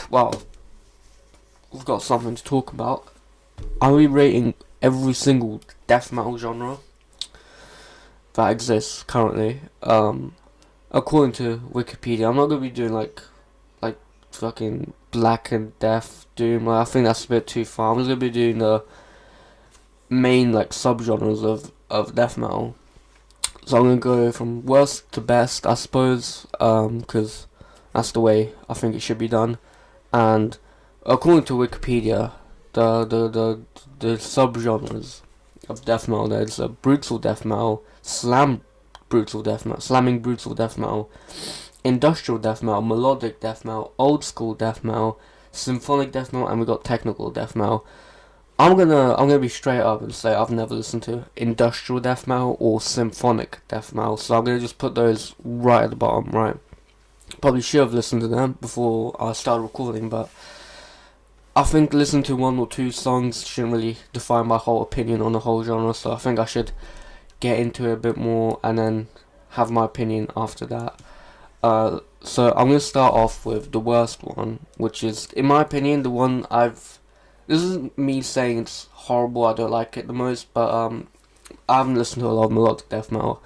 well, we've got something to talk about. I'll be rating every single death metal genre that exists currently. According to Wikipedia, I'm not gonna be doing like fucking Blackened, Death, Doom. Like, I think that's a bit too far. I'm just gonna be doing the main like subgenres of death metal. So I'm gonna go from worst to best, I suppose, because that's the way I think it should be done. And according to Wikipedia, the subgenres of death metal, there's brutal death metal, slamming brutal death metal, industrial death metal, melodic death metal, old school death metal, symphonic death metal, and we got technical death metal. I'm gonna be straight up and say I've never listened to industrial death metal or symphonic death metal, so I'm gonna just put those right at the bottom. Right, probably should have listened to them before I started recording, but I think listening to one or two songs shouldn't really define my whole opinion on the whole genre. So I think I should get into it a bit more and then have my opinion after that. So I'm gonna start off with the worst one, which is, in my opinion, the one this isn't me saying it's horrible, I don't like it the most, but I haven't listened to a lot of melodic death metal.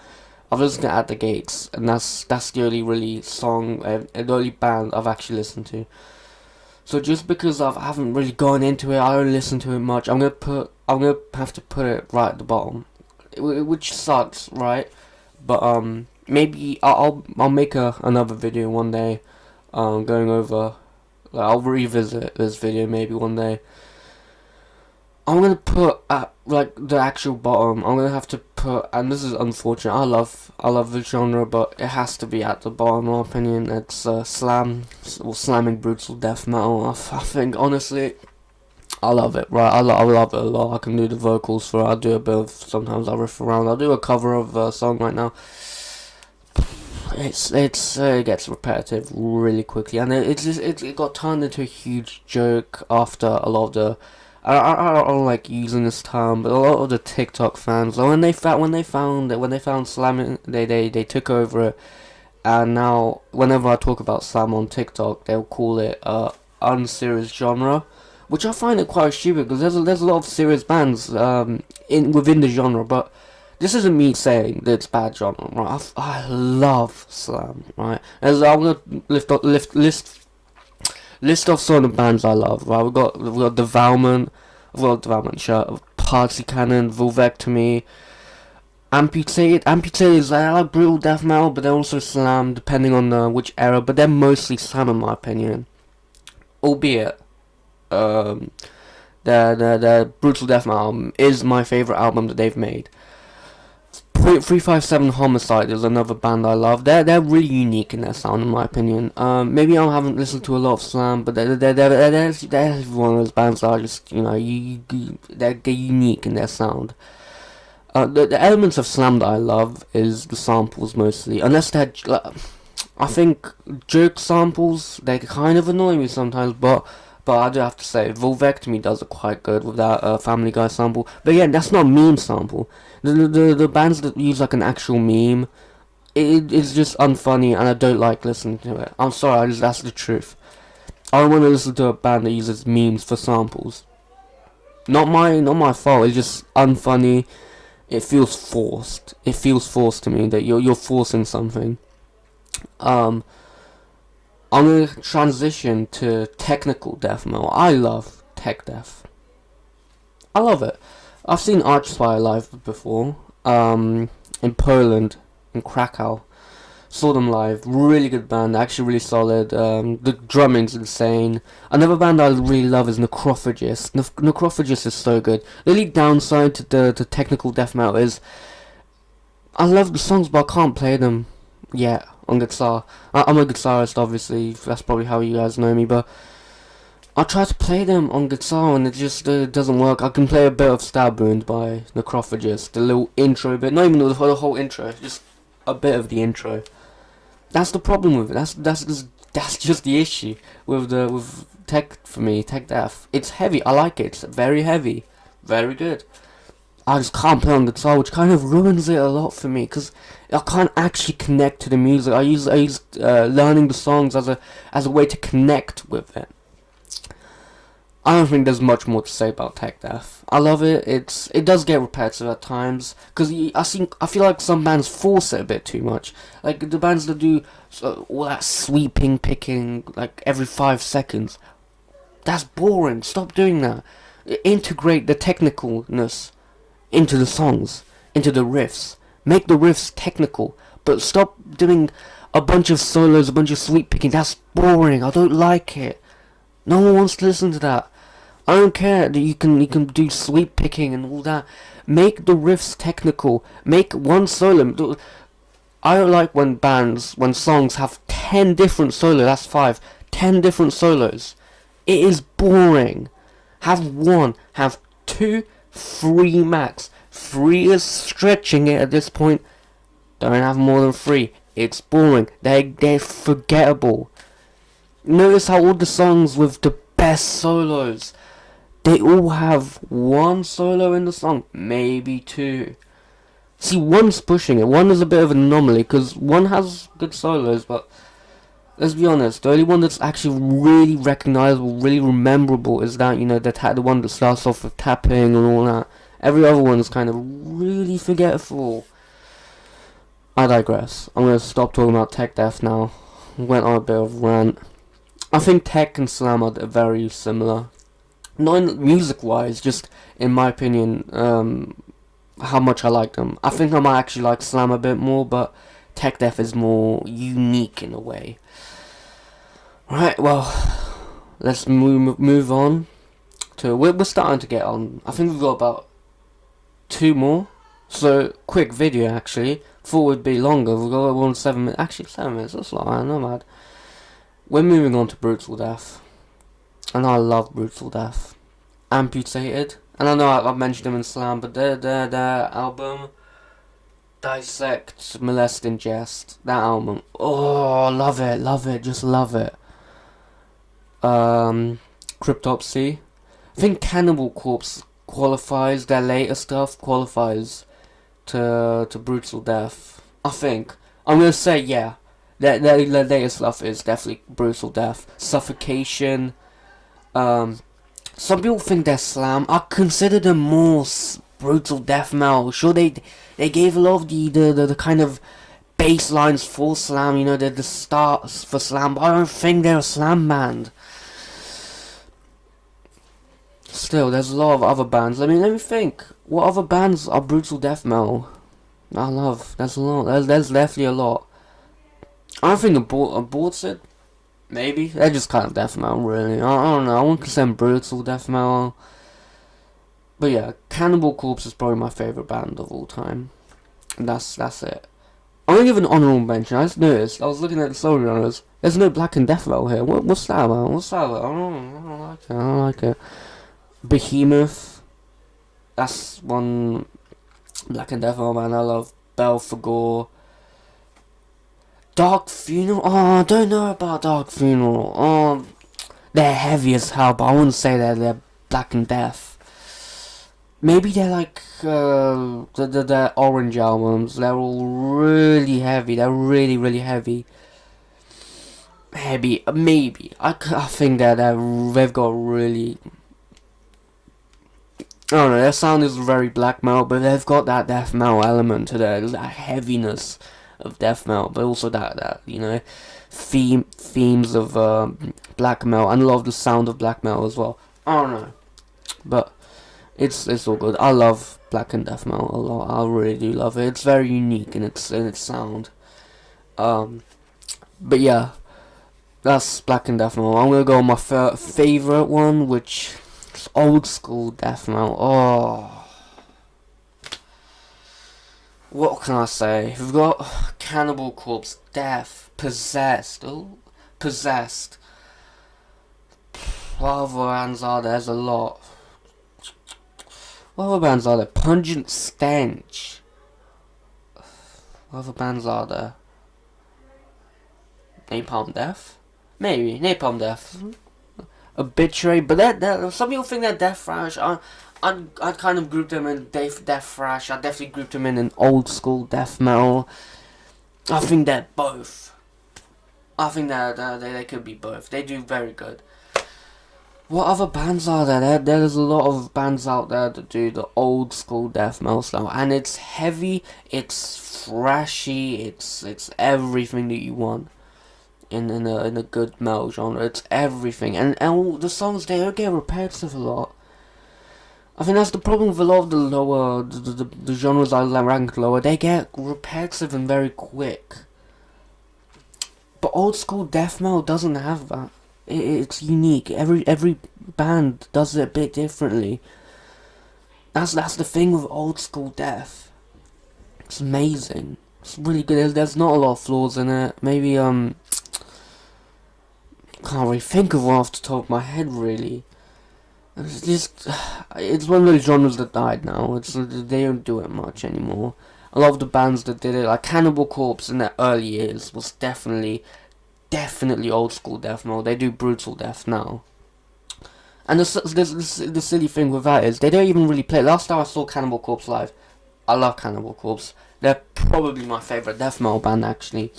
I've listened to At the Gates, and that's the only really song, the only band I've actually listened to. So just because I haven't really gone into it, I don't listen to it much, I'm gonna have to put it right at the bottom, which sucks, right? But maybe I'll make another video one day, going over. Like, I'll revisit this video maybe one day. I'm gonna put at like the actual bottom. I'm gonna have to put, and this is unfortunate. I love the genre, but it has to be at the bottom. In my opinion, it's slamming brutal death metal. I think honestly, I love it. Right, I love it a lot. I can do the vocals for it. I do a bit of, sometimes I riff around. I'll do a cover of a song right now. It gets repetitive really quickly, and it got turned into a huge joke after a lot of the. I don't like using this term, but a lot of the TikTok fans, when they found slamming, they took over it, and now whenever I talk about slam on TikTok, they'll call it unserious genre, which I find it quite stupid, because there's a lot of serious bands within the genre, but this isn't me saying that it's bad genre, right? I love slam, right? As I'm gonna list off some of the bands I love, right? We've got Devourment, Party Cannon, Vulvectomy, Amputated. Amputated is like brutal death metal, but they're also slam, depending on which era, but they're mostly slam in my opinion. Albeit, their brutal death metal album is my favourite album that they've made. 357 Homicide is another band I love. They're really unique in their sound, in my opinion. Maybe I haven't listened to a lot of slam, but they're one of those bands that are just, they're unique in their sound. The elements of slam that I love is the samples mostly, unless they're I think joke samples, they kind of annoy me sometimes, but I do have to say, Vulvectomy does it quite good with that Family Guy sample. But yeah, that's not a meme sample. The bands that use like an actual meme, it's just unfunny, and I don't like listening to it. I'm sorry, that's the truth. I don't want to listen to a band that uses memes for samples. Not my fault. It's just unfunny. It feels forced. It feels forced to me that you're forcing something. I'm gonna transition to technical death metal. I love tech death. I love it. I've seen Archspire live before, in Poland, in Krakow. Saw them live. Really good band, actually really solid. The drumming's insane. Another band I really love is Necrophagist. Necrophagist is so good. The only downside to the technical death metal is I love the songs, but I can't play them yet on guitar. I'm a guitarist, obviously. That's probably how you guys know me, but I try to play them on guitar and it just doesn't work. I can play a bit of Stab Wound by Necrophagist, the little intro bit, not even the whole intro, just a bit of the intro. That's the problem with it. That's just the issue with tech for me. Tech death. It's heavy. I like it. It's very heavy, very good. I just can't play on guitar, which kind of ruins it a lot for me, because I can't actually connect to the music. I use learning the songs as a way to connect with it. I don't think there's much more to say about tech death. I love it. It does get repetitive at times because I feel like some bands force it a bit too much. Like the bands that do all that sweeping picking like every 5 seconds. That's boring. Stop doing that. Integrate the technicalness into the songs, into the riffs. Make the riffs technical, but stop doing a bunch of solos, a bunch of sweep picking. That's boring. I don't like it. No one wants to listen to that. I don't care that you can do sweep picking and all that. Make the riffs technical. Make one solo. I don't like when songs have 10 different solos. That's 5. 10 different solos. It is boring. Have 1. Have 2. 3 max. 3 is stretching it at this point. Don't have more than 3. It's boring. They're forgettable. Notice how all the songs with the best solos, they all have 1 solo in the song, maybe 2. See, 1's pushing it. 1 is a bit of an anomaly because 1 has good solos, but let's be honest, the only one that's actually really recognizable, really rememberable is that, the one that starts off with tapping and all that. Every other one is kind of really forgetful. I digress. I'm going to stop talking about tech death now. Went on a bit of a rant. I think tech and slam are very similar. Not music-wise, just in my opinion, how much I like them. I think I might actually like slam a bit more, but tech death is more unique in a way. Right, well, let's move on to... We're starting to get on. I think we've got about 2 more. So, quick video actually. Thought it would be longer. We've got 1 7 minutes. Actually, 7 minutes. That's a lot, man. Not bad. We're moving on to Brutal Death. And I love Brutal Death. Amputated. And I know I've mentioned them in Slam, but their album, Dissect, Molest, Ingest. That album. Oh, love it. Just love it. Cryptopsy. I think Cannibal Corpse qualifies, their later stuff qualifies to Brutal Death. I think. I'm going to say, yeah. Their later stuff is definitely Brutal Death. Suffocation. Some people think they're slam. I consider them more brutal death metal. Sure, they gave a lot of the kind of bass lines for slam. They're the starts for slam. But I don't think they're a slam band. Still, there's a lot of other bands. Let me think. What other bands are brutal death metal? I love. There's a lot. There's definitely a lot. I don't think Aborted. Maybe. They're just kind of death metal, really. I don't know. I wouldn't consider them brutal death metal. But yeah, Cannibal Corpse is probably my favourite band of all time. And that's it. I'm going to give an honourable mention. I just noticed. I was looking at the solo genres. There's no Blackened death metal here. What's that about? What's that about? I don't like it. Behemoth. That's one Blackened death metal band I love. Belphegor. Dark Funeral? Oh, I don't know about Dark Funeral. Oh, they're heavy as hell, but I wouldn't say they're Blackened Death. Maybe they're like the Orange albums. They're all really heavy. They're really, really heavy. Maybe. I think they've got really... I don't know, their sound is very black metal, but they've got that death metal element to that heaviness of death metal, but also that themes of black metal, and love the sound of black metal as well. I don't know, but it's all good. I love Blackened death metal a lot. I really do love it. It's very unique in its sound. But yeah, that's Blackened death metal. I'm gonna go on my favorite one, which is old school death metal. Oh. What can I say? We've got Cannibal Corpse, Death, Possessed. Oh, Possessed. What other bands are there? There's a lot. What other bands are there? Pungent Stench. What other bands are there? Napalm Death? Maybe. Napalm Death. Obituary. But some people think they're Death Thrash. I'd kind of group them in death thrash. I definitely grouped them in an old school death metal. I think they're both. I think they could be both. They do very good. What other bands are there? There's a lot of bands out there that do the old school death metal style, and it's heavy, it's thrashy, it's everything that you want in a good metal genre. It's everything, and all the songs, they don't get repetitive a lot. I think that's the problem with a lot of the lower the genres I rank lower. They get repetitive and very quick. But old school death metal doesn't have that. It's unique. Every band does it a bit differently. That's the thing with old school death. It's amazing. It's really good. There's not a lot of flaws in it. Maybe can't really think of one off the top of my head really. It's just it's one of those genres that died now. They don't do it much anymore. A lot of the bands that did it, like Cannibal Corpse in their early years, was definitely old school death metal. They do brutal death now. And the silly thing with that is they don't even really play. Last time I saw Cannibal Corpse live, I love Cannibal Corpse. They're probably my favourite death metal band actually.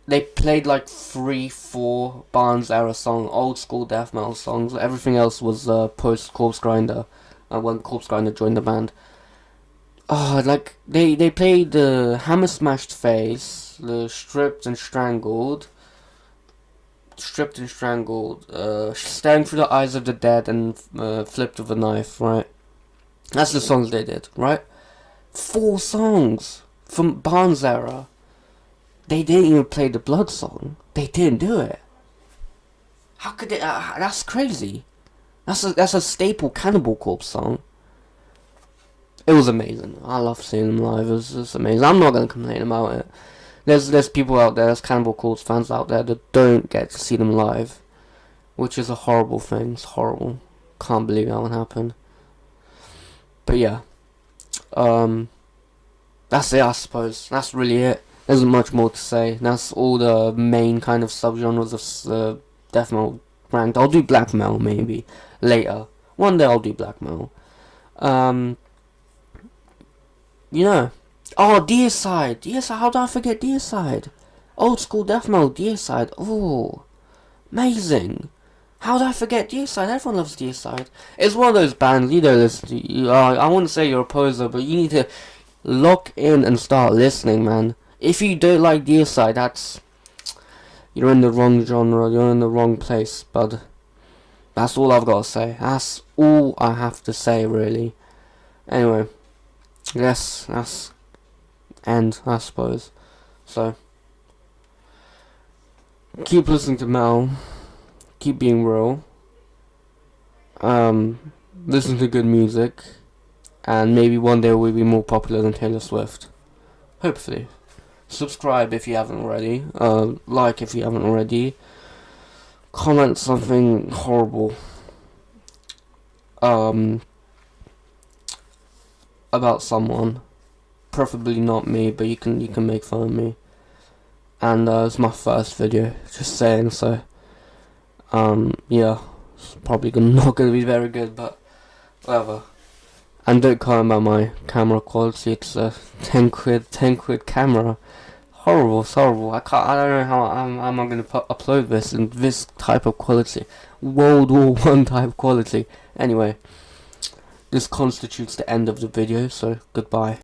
They played like 3-4 Barnes era songs, old school death metal songs. Everything else was post Corpse Grinder, when Corpse Grinder joined the band. Oh, like they played the Hammer Smashed Face, the Stripped and Strangled, Staring Through the Eyes of the Dead, and Flipped with a Knife. Right, that's the songs they did. Right, 4 songs from Barnes era. They didn't even play the Blood song. They didn't do it. How could they? That's crazy. That's a staple Cannibal Corpse song. It was amazing. I love seeing them live. It was just amazing. I'm not gonna complain about it. There's people out there, there's Cannibal Corpse fans out there that don't get to see them live, which is a horrible thing. It's horrible. Can't believe that would happen. But yeah, that's it. I suppose that's really it. There isn't much more to say. That's all the main kind of subgenres of death metal ranked. I'll do black metal maybe later. One day I'll do black metal. You know. Oh, Deicide. Deicide. How did I forget Deicide? Old school death metal. Deicide. Oh, amazing. How did I forget Deicide? Everyone loves Deicide. It's one of those bands you don't listen to. I wouldn't say you're a poser, but you need to lock in and start listening, man. If you don't like Deicide, you're in the wrong genre, you're in the wrong place, bud. That's all I've got to say. That's all I have to say, really. Anyway, yes, that's end, I suppose. So, keep listening to metal, keep being real, listen to good music, and maybe one day we'll be more popular than Taylor Swift. Hopefully. Subscribe if you haven't already. Like if you haven't already. Comment something horrible. About someone. Preferably not me, but you can make fun of me. And it's my first video, just saying. So, yeah, it's probably not gonna be very good, but whatever. And don't comment about my camera quality. It's a 10 quid camera. Horrible, it's horrible. I don't know how am I going to upload this in this type of quality. World War I type quality. Anyway, this constitutes the end of the video, so goodbye.